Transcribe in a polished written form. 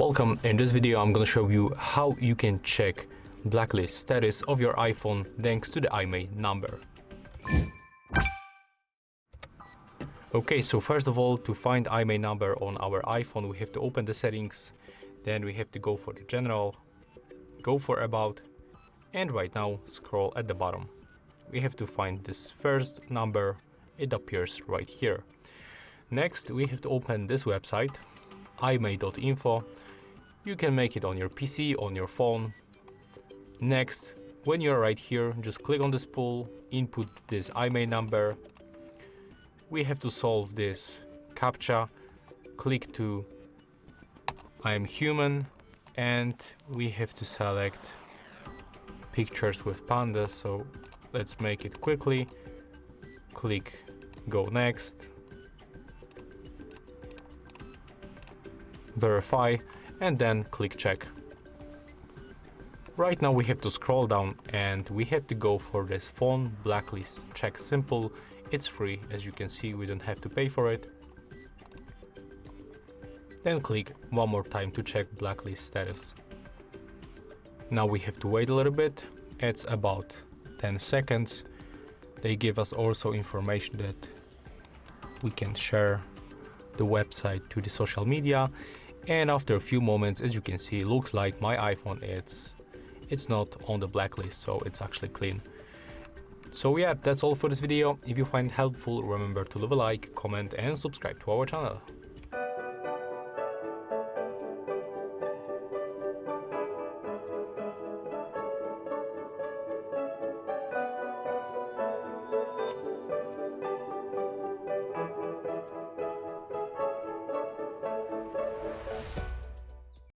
Welcome. In this video I'm going to show you how you can check blacklist status of your iPhone thanks to the IMEI number. Okay, so first of all, to find IMEI number on our iPhone, we have to open the settings, then we have to go for the general, go for about, and right now scroll at the bottom. We have to find this first number. It appears right here. Next, we have to open this website, IMEI.Info. You can make it on your PC, on your phone. Next, when you're right here, just click on this pool, input this IMEI number. We have to solve this CAPTCHA. Click to I am human, and we have to select pictures with pandas. So let's make it quickly. Click go next. Verify, and then click check. Right now we have to scroll down and we have to go for this phone blacklist check simple. It's free, as you can see, we don't have to pay for it. Then click one more time to check blacklist status. Now we have to wait a little bit. It's about 10 seconds. They give us also information that we can share the website to the social media, and after a few moments, as you can see, it looks like my iPhone it's not on the blacklist, so it's actually clean. So yeah, that's all for this video. If you find it helpful, remember to leave a like, comment and subscribe to our channel.